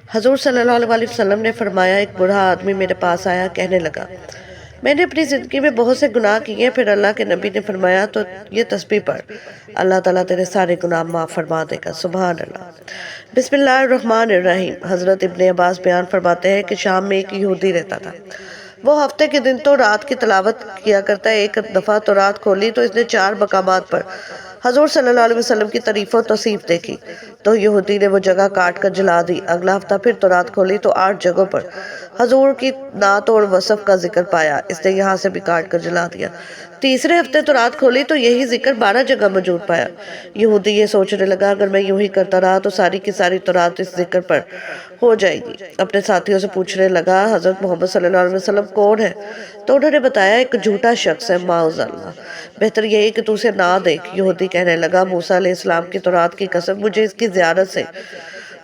حضور صلی اللہ علیہ وسلم نے فرمایا، ایک بوڑھا آدمی میرے پاس آیا، کہنے لگا میں نے اپنی زندگی میں بہت سے گناہ کیے. پھر اللہ کے نبی نے فرمایا تو یہ تسبیح پڑھ، اللہ تعالیٰ تیرے سارے گناہ معاف فرما دے گا. سبحان اللہ. بسم اللہ الرحمن الرحیم. حضرت ابن عباس بیان فرماتے ہیں کہ شام میں ایک یہودی رہتا تھا. وہ ہفتے کے دن تو رات کی تلاوت کیا کرتا ہے. ایک دفعہ تو رات کھولی تو اس نے 4 مقامات پر حضور صلی اللہ علیہ وسلم کی تعریف و توصیف دیکھی تو یہودی نے وہ جگہ کاٹ کر جلا دی. اگلا ہفتہ پھر تو رات کھولی تو 8 جگہوں پر حضور کی نعت اور وصف کا ذکر پایا. اس نے یہاں سے بھی کاٹ کر جلا دیا. تیسرے ہفتے تو رات کھولی تو یہی ذکر 12 جگہ موجود پایا. یہودی یہ سوچنے لگا اگر میں یوں ہی کرتا رہا تو ساری کی ساری تو رات اس ذکر پر ہو جائے گی. اپنے ساتھیوں سے پوچھنے لگا حضرت محمد صلی اللہ علیہ وسلم کون ہے؟ تو انہوں نے بتایا ایک جھوٹا شخص ہے، معاذ اللہ، بہتر یہی کہ تو اسے نہ دیکھ. یہودی کہنے لگا موسیٰ علیہ السلام کی تورات کی قسم مجھے اس کی زیارت سے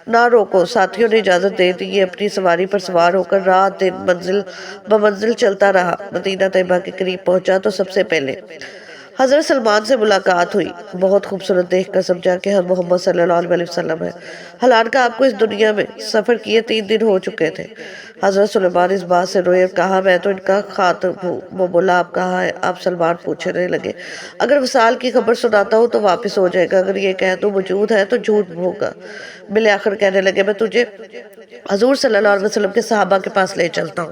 نہ روکو. ساتھیوں نے اجازت دے دی. یہ اپنی سواری پر سوار ہو کر رات دن منزل بمنزل چلتا رہا. مدینہ طیبہ کے قریب پہنچا تو سب سے پہلے حضرت سلمان سے ملاقات ہوئی. بہت خوبصورت دیکھ کر سمجھا کہ محمد صلی اللہ علیہ وسلم ہے. حالانکہ آپ کو اس دنیا میں سفر کیے 3 دن ہو چکے تھے. حضرت سلمان اس بات سے روئے اور کہا میں تو ان کا خاطب ہوں. وہ بولا آپ کہاں ہے؟ آپ سلمان پوچھنے لگے اگر وصال کی خبر سناتا ہوں تو واپس ہو جائے گا، اگر یہ کہہ دوں موجود ہے تو جھوٹ ہوگا. بالآخر کہنے لگے میں تجھے حضور صلی اللہ علیہ وسلم کے صحابہ کے پاس لے چلتا ہوں.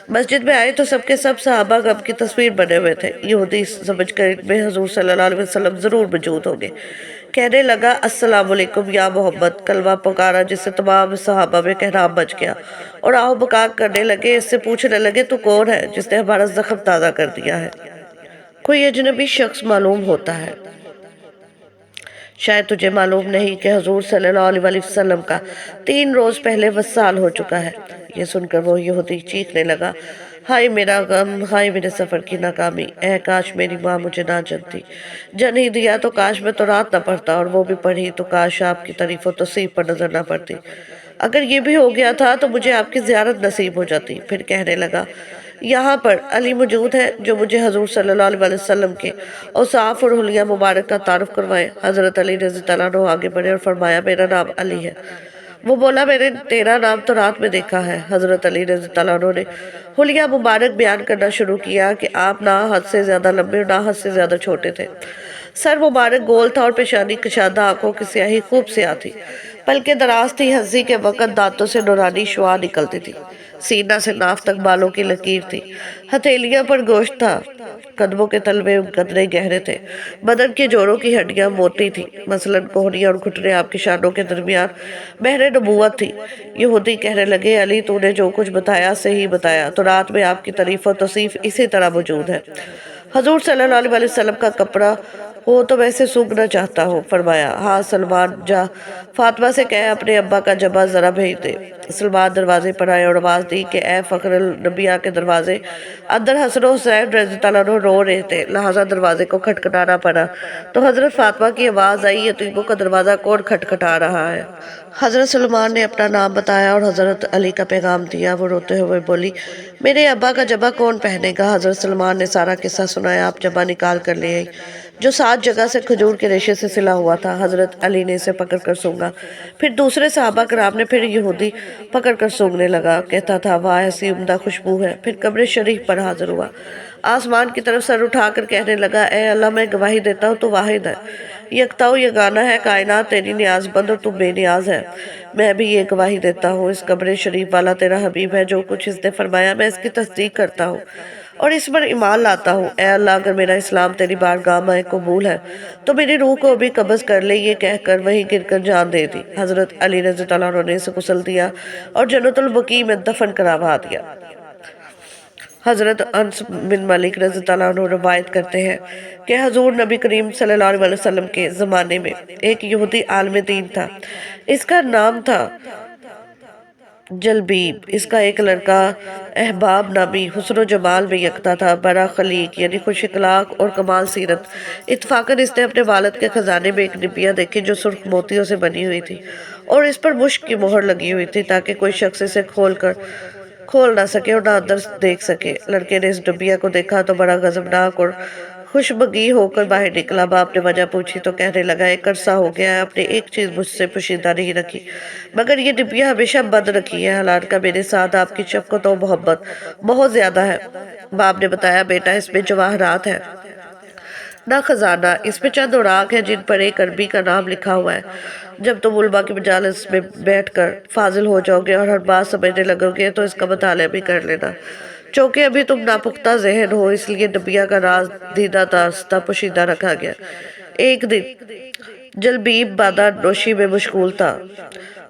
مسجد میں آئے تو سب کے سب صحابہ غم کی تصویر بنے ہوئے تھے. یہودی سمجھ کر ان میں حضور صلی اللہ علیہ وسلم ضرور موجود ہوں گے. کہنے لگا السلام علیکم یا محمد. کلمہ پکارا جس سے تمام صحابہ میں کہرام بچ گیا اور آہو بکاک کرنے لگے. اس سے پوچھنے لگے تو کون ہے جس نے ہمارا زخم تازہ کر دیا ہے؟ کوئی اجنبی شخص معلوم ہوتا ہے. شاید تجھے معلوم نہیں کہ حضور صلی اللہ علیہ وسلم کا 3 روز پہلے وصال ہو چکا ہے. یہ سن کر وہ یہودی چیخنے لگا ہائے میرا غم، ہائے میرے سفر کی ناکامی. اے کاش میری ماں مجھے نہ جانتی، جن ہی دیا تو کاش میں تو رات نہ پڑھتا، اور وہ بھی پڑھی تو کاش آپ کی تعریف و توصیف پر نظر نہ پڑتی. اگر یہ بھی ہو گیا تھا تو مجھے آپ کی زیارت نصیب ہو جاتی. پھر کہنے لگا یہاں پر علی موجود ہے جو مجھے حضور صلی اللہ علیہ وسلم کے اوصاف اور حلیہ مبارک کا تعارف کروائے. حضرت علی رضی اللہ عنہ آگے بڑھے اور فرمایا میرا نام علی ہے. وہ بولا میں نے تیرا نام تو رات میں دیکھا ہے. حضرت علی رضی اللہ عنہ نے حلیہ مبارک بیان کرنا شروع کیا کہ آپ نہ حد سے زیادہ لمبے اور نہ حد سے زیادہ چھوٹے تھے. سر مبارک گول تھا اور پیشانی کشادہ، آنکھوں کی سیاہی خوب سیاہ تھی، پلکیں دراز تھی، ہنسی کے وقت دانتوں سے نورانی شعاع نکلتی تھی، سینہ سے ناف تک بالوں کی لکیر تھی، ہتھیلیاں پر گوشت تھا، قدموں کے تلوے قدرے گہرے تھے، بدن کے جوڑوں کی ہڈیاں موٹی تھی، مثلاً کوہنیاں اور گھٹنے آپ کے شانوں کے درمیان مہر نبوت تھی. یہودی کہنے لگے علی تو نے جو کچھ بتایا صحیح بتایا، تو رات میں آپ کی تعریف و توصیف اسی طرح موجود ہے. حضور صلی اللہ علیہ وسلم کا کپڑا ہو تو میں اسے سونگنا چاہتا ہوں. فرمایا ہاں سلمان جا فاطمہ سے کہے اپنے ابا کا جبہ ذرا بھیج دے. سلمان دروازے پر آئے اور آواز دی کہ اے فخر الانبیاء کے دروازے. اندر حسن و حسین رضی اللہ عنہ رو رہے تھے، لہٰذا دروازے کو کھٹکھٹانا پڑا. تو حضرت فاطمہ کی آواز آئی یتیموں کا دروازہ کون کھٹکھٹا رہا ہے؟ حضرت سلمان نے اپنا نام بتایا اور حضرت علی کا پیغام دیا. وہ روتے ہوئے بولی میرے ابا کا جبہ کون پہنے گا؟ حضرت سلمان نے سارا قصہ سنایا. آپ جبہ نکال کر لے آئی جو 7 جگہ سے کھجور کے ریشے سے سلا ہوا تھا. حضرت علی نے اسے پکڑ کر سونگا. پھر دوسرے صحابہ کرام نے، پھر یہودی پکڑ کر سونگنے لگا. کہتا تھا واہ ایسی عمدہ خوشبو ہے. پھر قبر شریف پر حاضر ہوا، آسمان کی طرف سر اٹھا کر کہنے لگا اے اللہ میں گواہی دیتا ہوں تو واحد ہے، یکتا و یگانہ ہے، کائنات تیری نیاز بند اور تو بے نیاز ہے. میں بھی یہ گواہی دیتا ہوں اس قبر شریف والا تیرا حبیب ہے. جو کچھ اس نے فرمایا میں اس کی تصدیق کرتا ہوں اور اس پر ایمان لاتا ہوں. اے اللہ اگر میرا اسلام تیری بارگاہ میں قبول ہے تو میری روح کو بھی قبض کر لے. یہ کہہ کر وہیں گر کر جان دے دی. حضرت علی رضی اللہ عنہ نے اسے غسل دیا اور جنت البقیع میں دفن کروا دیا. حضرت انس بن مالک رضی اللہ عنہ روایت کرتے ہیں کہ حضور نبی کریم صلی اللہ علیہ وسلم کے زمانے میں ایک یہودی عالم دین تھا. اس کا نام تھا جلبیب. اس کا ایک لڑکا احباب نامی حسن و جمال میں یکتا تھا، بڑا خلیق یعنی خوش اخلاق اور کمال سیرت. اتفاقاً اس نے اپنے والد کے خزانے میں ایک ڈبیا دیکھی جو سرخ موتیوں سے بنی ہوئی تھی اور اس پر مشک کی مہر لگی ہوئی تھی تاکہ کوئی شخص اسے کھول نہ سکے اور نہ اندر دیکھ سکے. لڑکے نے اس ڈبیا کو دیکھا تو بڑا غضبناک اور خوشبگی ہو کر باہر نکلا۔ باپ نے وجہ پوچھی تو کہنے لگا ایک عرصہ ہو گیا ہے، آپ نے ایک چیز مجھ سے پوشیدہ نہیں رکھی، مگر یہ ڈبیا ہمیشہ بند رکھی ہے۔ حالانکہ میرے ساتھ آپ کی شفقت و محبت بہت زیادہ ہے۔ باپ نے بتایا بیٹا اس میں جواہرات ہیں نہ خزانہ، اس میں چند اوراق ہیں جن پر ایک عربی کا نام لکھا ہوا ہے۔ جب تم علماء کی مجالس میں بیٹھ کر فاضل ہو جاؤ گے اور ہر بات سمجھنے لگو گے تو اس کا مطالعہ بھی کر لینا۔ چونکہ ابھی تم ناپختہ ذہن ہو اس لیے ڈبیا کا راز دیدہ داستہ پوشیدہ رکھا گیا۔ ایک دن جلبیب بادہ نوشی میں مشغول تھا۔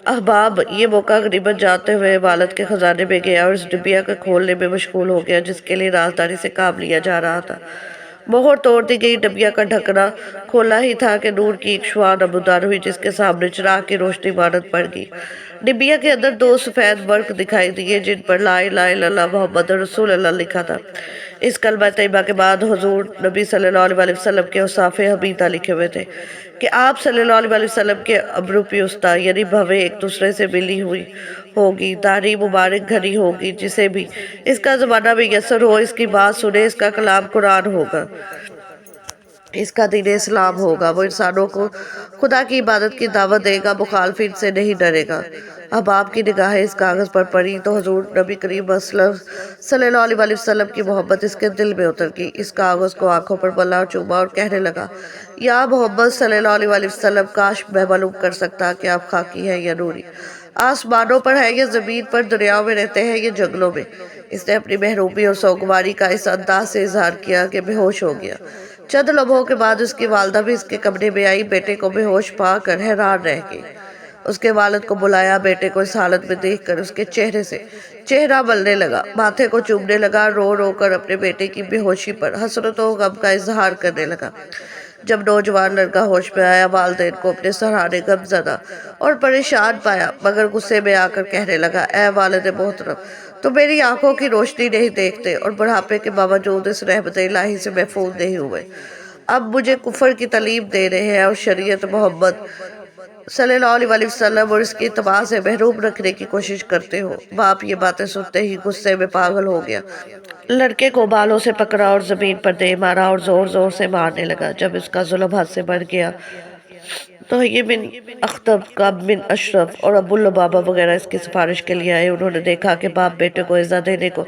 احباب یہ موقع غنیمت جانتے ہوئے والد کے خزانے میں گیا اور اس ڈبیا کو کھولنے میں مشغول ہو گیا جس کے لیے رازداری سے کام لیا جا رہا تھا۔ مہر توڑ دی گئی، ڈبیا کا ڈھکنا کھولا ہی تھا کہ نور کی ایک شعاع نمودار ہوئی جس کے سامنے چراغ کی روشنی مانند پڑ گئی۔ ڈبیا کے اندر دو سفید ورق دکھائی دیے جن پر لا الہ الا اللہ محمد رسول اللہ لکھا تھا۔ اس کلمہ طیبہ کے بعد حضور نبی صلی اللہ علیہ وسلم کے اوصاف حمیدہ لکھے ہوئے تھے کہ آپ صلی اللہ علیہ وسلم کے ابرو پیوستہ یعنی بھویں ایک دوسرے سے ملی ہوئی ہوگی، داڑھی مبارک گھنی ہوگی، جسے بھی اس کا زمانہ میسر ہو اس کی بات سنے، اس کا کلام قرآن ہوگا، اس کا دین اسلام ہوگا، وہ انسانوں کو خدا کی عبادت کی دعوت دے گا، مخالفین سے نہیں ڈرے گا۔ احباب کی نگاہیں اس کاغذ پر پڑی تو حضور نبی کریم صلی اللہ علیہ وسلم کی محبت اس کے دل میں اتر گئی۔ اس کاغذ کو آنکھوں پر ملا اور چوما اور کہنے لگا یا محمد صلی اللہ علیہ وسلم، کاش میں معلوم کر سکتا کہ آپ خاکی ہیں یا نوری، آسمانوں پر ہیں یا زمین پر، دریاؤں میں رہتے ہیں یا جنگلوں میں۔ اس نے اپنی محرومی اور سوگواری کا اس انداز سے اظہار کیا کہ بے ہوش ہو گیا۔ چند لمحوں کے بعد اس کی والدہ بھی اس کے کمرے میں آئی، بیٹے کو بے ہوش پا کر حیران رہ گئی۔ اس کے والد کو بلایا، بیٹے کو اس حالت میں دیکھ کر اس کے چہرے سے چہرہ ملنے لگا، ماتھے کو چومنے لگا، رو رو کر اپنے بیٹے کی بے ہوشی پر حسرت و غم کا اظہار کرنے لگا۔ جب نوجوان لڑکا ہوش میں آیا، والدین کو اپنے سہرانے غم زدہ اور پریشان پایا، مگر غصے میں آ کر کہنے لگا اے والد محترم، تو میری آنکھوں کی روشنی نہیں دیکھتے اور بڑھاپے کے باوجود اس رحمت الہی سے محفوظ نہیں ہوئے، اب مجھے کفر کی تعلیم دے رہے ہیں اور شریعت محمد صلی اللہ علیہ وسلم اور اس کی اتباع سے محروم رکھنے کی کوشش کرتے ہو۔ باپ یہ باتیں سنتے ہی غصے میں پاگل ہو گیا، لڑکے کو بالوں سے پکڑا اور زمین پر دے مارا اور زور زور سے مارنے لگا۔ جب اس کا ظلم حد سے بڑھ گیا تو یہ بن اختب، کعب بن اشرف اور ابو لبابہ وغیرہ اس کی سفارش کے لیے آئے۔ انہوں نے دیکھا کہ باپ بیٹے کو عزت دینے کو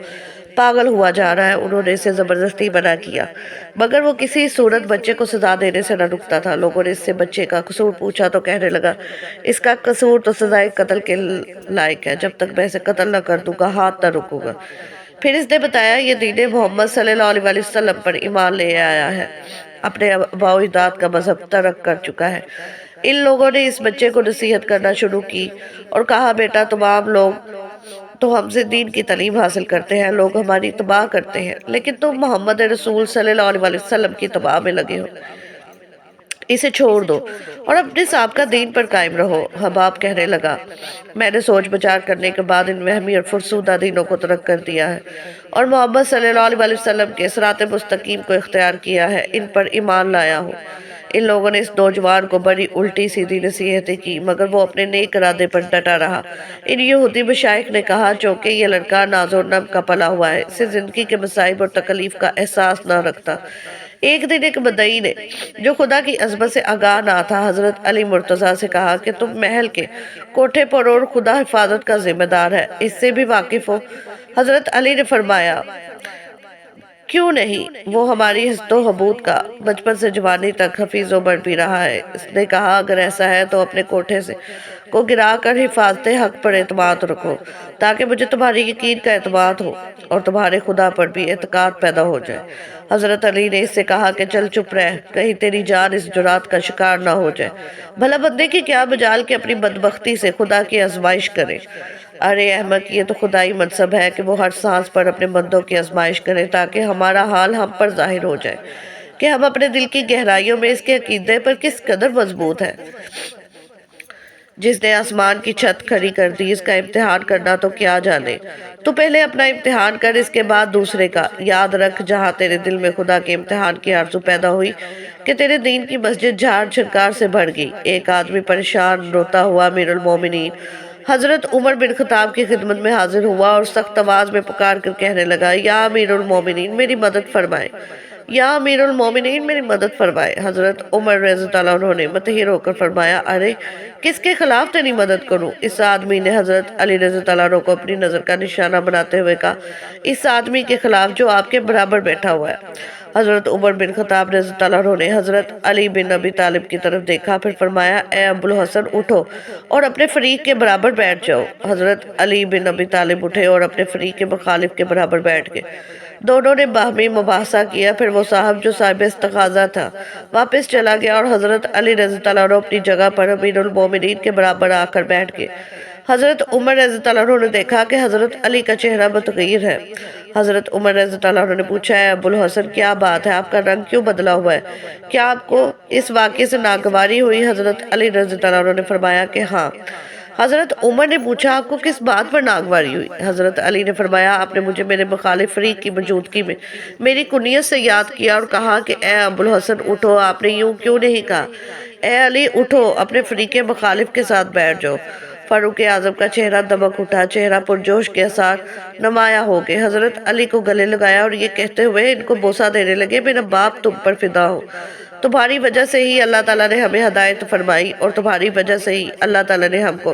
پاگل ہوا جا رہا ہے، انہوں نے اسے زبردستی منع کیا، مگر وہ کسی صورت بچے کو سزا دینے سے نہ رکتا تھا۔ لوگوں نے اس سے بچے کا قصور پوچھا تو کہنے لگا اس کا قصور تو سزائے قتل کے لائق ہے، جب تک میں اسے قتل نہ کر دوں گا ہاتھ نہ رکوں گا۔ پھر اس نے بتایا یہ دین محمد صلی اللہ علیہ وسلم پر ایمان لے آیا ہے، اپنے آباء و اجداد کا مذہب ترک کر چکا ہے۔ ان لوگوں نے اس بچے کو نصیحت کرنا شروع کی اور کہا بیٹا تمام لوگ تو ہم سے دین کی تعلیم حاصل کرتے ہیں، لوگ ہماری اتباع کرتے ہیں، لیکن تم محمد رسول صلی اللہ علیہ وسلم کی اتباع میں لگے ہو، اسے چھوڑ دو اور اپنے سابقہ دین پر قائم رہو۔ حباب کہنے لگا میں نے سوچ بچار کرنے کے بعد ان وہمی اور فرسودہ دینوں کو ترک کر دیا ہے اور محمد صلی اللہ علیہ وسلم کے صراط مستقیم کو اختیار کیا ہے، ان پر ایمان لایا ہوں۔ ان لوگوں نے اس نوجوان کو بڑی الٹی سیدھی نصیحتیں کی مگر وہ اپنے نیک ارادے پر ڈٹا رہا۔ ان یہودی مشائخ نے کہا چونکہ یہ لڑکا ناز و نم کا پلا ہوا ہے، اسے زندگی کے مصائب اور تکلیف کا احساس نہ رکھتا۔ ایک دن ایک مدعی نے جو خدا کی عظمت سے آگاہ نہ تھا حضرت علی مرتضیٰ سے کہا کہ تم محل کے کوٹھے پر اور خدا حفاظت کا ذمہ دار ہے، اس سے بھی واقف ہو؟ حضرت علی نے فرمایا کیوں نہیں، وہ ہماری حسد و حبود کا بچپن سے جوانی تک حفیظ و بڑھ بھی رہا ہے۔ اس نے کہا اگر ایسا ہے تو اپنے کوٹھے سے کو گرا کر حفاظت حق پر اعتماد رکھو تاکہ مجھے تمہاری یقین کا اعتماد ہو اور تمہارے خدا پر بھی اعتقاد پیدا ہو جائے۔ حضرت علی نے اس سے کہا کہ چل چپ رہ، کہیں تیری جان اس جرات کا شکار نہ ہو جائے، بھلا بندے کی کیا مجال کہ اپنی بدبختی سے خدا کی آزمائش کرے۔ ارے احمد یہ تو خدائی منصب ہے کہ وہ ہر سانس پر اپنے بندوں کی آزمائش کرے تاکہ ہمارا حال ہم پر ظاہر ہو جائے کہ ہم اپنے دل کی گہرائیوں میں اس کے عقیدے پر کس قدر مضبوط ہیں۔ جس نے آسمان کی چھت کھڑی کر دی اس کا امتحان کرنا تو کیا جانے، تو پہلے اپنا امتحان کر اس کے بعد دوسرے کا۔ یاد رکھ جہاں تیرے دل میں خدا کے امتحان کی آرزو پیدا ہوئی کہ تیرے دین کی مسجد جھاڑ جھنکار سے بھر گئی۔ ایک آدمی پریشان روتا ہوا امیر المومنین حضرت عمر بن خطاب کی خدمت میں حاضر ہوا اور سخت آواز میں پکار کر کہنے لگا یا امیر المومنین میری مدد فرمائیں، یا امیر المومنین میری مدد فرمائے۔ حضرت عمر رضی اللہ عنہ نے متحیر ہو کر فرمایا ارے کس کے خلاف تیری مدد کروں؟ اس آدمی نے حضرت علی رضی اللہ عنہ کو اپنی نظر کا نشانہ بناتے ہوئے کہا اس آدمی کے خلاف جو آپ کے برابر بیٹھا ہوا ہے۔ حضرت عمر بن خطاب رضی اللہ عنہ نے حضرت علی بن ابی طالب کی طرف دیکھا، پھر فرمایا اے ابو الحسن اٹھو اور اپنے فریق کے برابر بیٹھ جاؤ۔ حضرت علی بن ابی طالب اٹھے اور اپنے فریق کے مخالف کے برابر بیٹھ گئے۔ دونوں نے باہمی مباحثہ کیا، پھر وہ صاحب جو صاحب استغاثہ تھا واپس چلا گیا اور حضرت علی رضی اللہ عنہ اپنی جگہ پر امیر المومنین کے برابر آ کر بیٹھ گئے۔ حضرت عمر رضی اللہ عنہ نے دیکھا کہ حضرت علی کا چہرہ متغیر ہے۔ حضرت عمر رضی اللہ عنہ نے پوچھا اے ابو الحسن کیا بات ہے، آپ کا رنگ کیوں بدلا ہوا ہے؟ کیا آپ کو اس واقعے سے ناگواری ہوئی؟ حضرت علی رضی اللہ عنہ نے فرمایا کہ ہاں۔ حضرت عمر نے پوچھا آپ کو کس بات پر ناگواری ہوئی؟ حضرت علی نے فرمایا آپ نے مجھے میرے مخالف فریق کی موجودگی میں میری کنیت سے یاد کیا اور کہا کہ اے ابو الحسن اٹھو، آپ نے یوں کیوں نہیں کہا؟ اے علی اٹھو، اپنے فریق مخالف کے ساتھ بیٹھ جاؤ۔ فاروق اعظم کا چہرہ دمک اٹھا، چہرہ پرجوش کے اثار نمایاں ہو گئے۔ حضرت علی کو گلے لگایا اور یہ کہتے ہوئے ان کو بوسہ دینے لگے میرا باپ تم پر فدا ہو، تمہاری وجہ سے ہی اللہ تعالیٰ نے ہمیں ہدایت فرمائی اور تمہاری وجہ سے ہی اللہ تعالیٰ نے ہم کو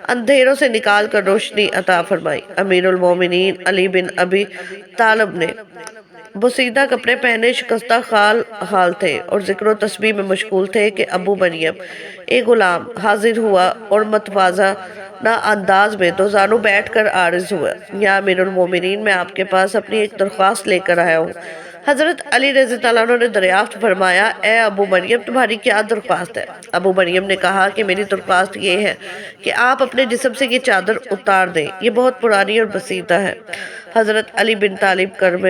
اندھیروں سے نکال کر روشنی عطا فرمائی۔ امیر المومنین علی بن ابی طالب نے بوسیدہ کپڑے پہنے شکستہ حال تھے اور ذکر و تسبیح میں مشغول تھے کہ ابو مریم ایک غلام حاضر ہوا اور متواضع انداز میں دو زانوں بیٹھ کر عارض ہوا یا امیر المومنین میں آپ کے پاس اپنی ایک درخواست لے کر آیا ہوں۔ حضرت علی رضی اللہ عنہ نے دریافت فرمایا اے ابو مریم تمہاری کیا درخواست ہے؟ ابو مریم نے کہا کہ میری درخواست یہ ہے کہ آپ اپنے جسم سے یہ چادر اتار دیں، یہ بہت پرانی اور بسیطہ ہے۔ حضرت علی بن طالب کرم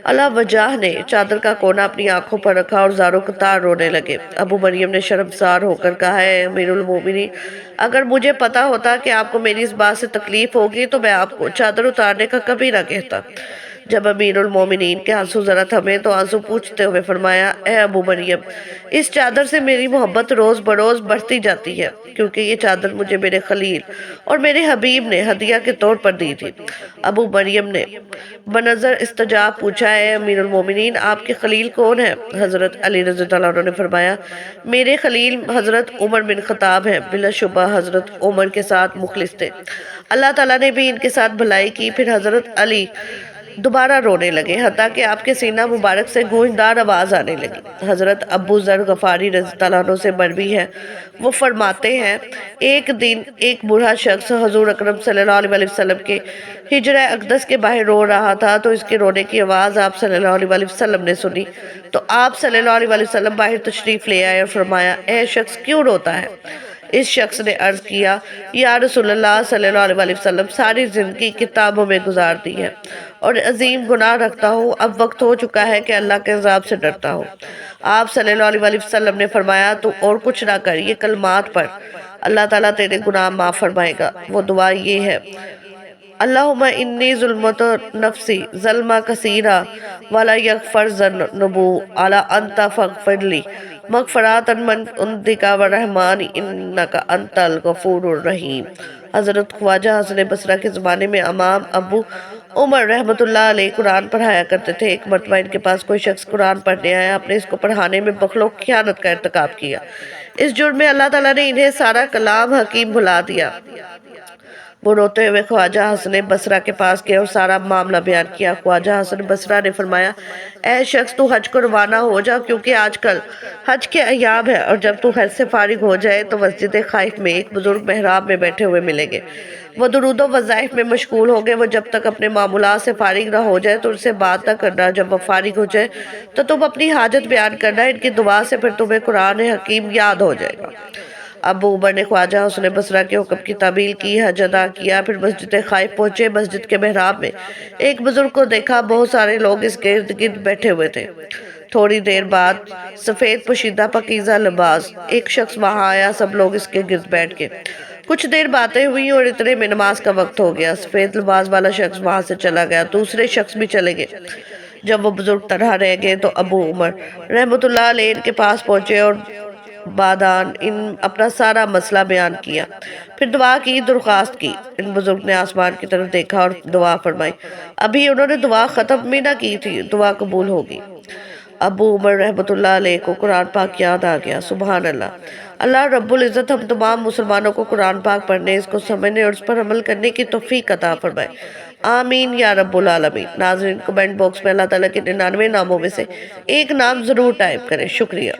اللہ وجہ نے چادر کا کونا اپنی آنکھوں پر رکھا اور زاروں قطار رونے لگے۔ ابو مریم نے شرمسار ہو کر کہا اے امیر المومنین اگر مجھے پتا ہوتا کہ آپ کو میری اس بات سے تکلیف ہوگی تو میں آپ کو چادر اتارنے کا کبھی نہ کہتا۔ جب امیر المومنین کے آنسو ذرا تھمے تو آنسو پوچھتے ہوئے فرمایا اے ابو مریم اس چادر سے میری محبت روز بروز بڑھتی جاتی ہے کیونکہ یہ چادر مجھے میرے خلیل اور میرے حبیب نے ہدیہ کے طور پر دی تھی۔ ابو مریم نے بنظر استجاب پوچھا اے امیر المومنین آپ کے خلیل کون ہیں؟ حضرت علی رضی اللہ عنہ نے فرمایا میرے خلیل حضرت عمر بن خطاب ہیں، بلا شبہ حضرت عمر کے ساتھ مخلص تھے، اللہ تعالیٰ نے بھی ان کے ساتھ بھلائی کی۔ پھر حضرت علی دوبارہ رونے لگے حتیٰ کہ آپ کے سینہ مبارک سے گونجدار آواز آنے لگی۔ حضرت ابو ذر غفاری رضی اللہ عنہ سے مروی ہے، وہ فرماتے ہیں ایک دن ایک بوڑھا شخص حضور اکرم صلی اللہ علیہ وسلم کے حجرہ اقدس کے باہر رو رہا تھا تو اس کے رونے کی آواز آپ صلی اللہ علیہ وسلم نے سنی تو آپ صلی اللہ علیہ وسلم باہر تشریف لے آئے اور فرمایا اے شخص کیوں روتا ہے؟ اس شخص نے عرض کیا یا رسول اللہ صلی اللہ علیہ وسلم ساری زندگی کتابوں میں گزار دی ہے اور عظیم گناہ رکھتا ہوں، اب وقت ہو چکا ہے کہ اللہ کے عذاب سے ڈرتا ہوں۔ آپ صلی اللہ علیہ وسلم نے فرمایا تو اور کچھ نہ کر، یہ کلمات پڑھ، اللہ تعالیٰ تیرے گناہ معاف فرمائے گا۔ وہ دعا یہ ہے اللہم انی ظلمت نفسی ظلمہ کثیرہ ولا یغفر ذنبو علی انت فاغفر لی مغفرات من عندک ورحمان انک انت الغفور الرحیم۔ حضرت خواجہ حسن بصرہ کے زمانے میں امام ابو عمر رحمۃ اللہ علیہ قرآن پڑھایا کرتے تھے۔ ایک مرتبہ ان کے پاس کوئی شخص قرآن پڑھنے آیا، آپ نے اس کو پڑھانے میں بخل و خیانت کا ارتکاب کیا۔ اس جرم میں اللہ تعالیٰ نے انہیں سارا کلام حکیم بھلا دیا۔ وہ روتے ہوئے خواجہ حسن بصرہ کے پاس گئے اور سارا معاملہ بیان کیا۔ خواجہ حسن بصرہ نے فرمایا اے شخص تو حج کو روانہ ہو جا کیونکہ آج کل حج کے ایام ہے اور جب تو حج سے فارغ ہو جائے تو مسجد خائف میں ایک بزرگ محراب میں بیٹھے ہوئے ملیں گے، وہ درود و وظائف میں مشغول ہوں گے، وہ جب تک اپنے معاملات سے فارغ نہ ہو جائے تو ان سے بات نہ کرنا، جب وہ فارغ ہو جائے تو تم اپنی حاجت بیان کرنا، ان کی دعا سے پھر تمہیں قرآن حکیم یاد ہو جائے گا۔ ابو عمر نے خواجہ حسن بصرہ کے حکم کی تعمیل کی، حج ادا کیا، پھر مسجد خائف پہنچے۔ مسجد کے محراب میں ایک بزرگ کو دیکھا، بہت سارے لوگ اس کے ارد گرد بیٹھے ہوئے تھے۔ تھوڑی دیر بعد سفید پوشیدہ پاکیزہ لباس ایک شخص وہاں آیا، سب لوگ اس کے گرد بیٹھ گئے۔ کچھ دیر باتیں ہوئی اور اتنے میں نماز کا وقت ہو گیا۔ سفید لباس والا شخص وہاں سے چلا گیا، دوسرے شخص بھی چلے گئے۔ جب وہ بزرگ تنہا رہ گئے تو ابو عمر رحمۃ اللہ علیہ ان کے پاس پہنچے اور بادان ان اپنا سارا مسئلہ بیان کیا، پھر دعا کی، درخواست کی۔ ان بزرگ نے آسمان کی طرف دیکھا اور دعا فرمائی۔ ابھی انہوں نے دعا ختم بھی نہ کی تھی، دعا قبول ہوگی۔ ابو عمر رحمۃ اللہ علیہ کو قرآن پاک یاد آ گیا۔ سبحان اللہ۔ اللہ رب العزت ہم تمام مسلمانوں کو قرآن پاک پڑھنے، اس کو سمجھنے اور اس پر عمل کرنے کی توفیق عطا فرمائے، آمین یا رب العالمین۔ ناظرین، کمنٹ باکس میں اللہ تعالیٰ کے 99 ناموں میں سے ایک نام ضرور ٹائپ کریں۔ شکریہ۔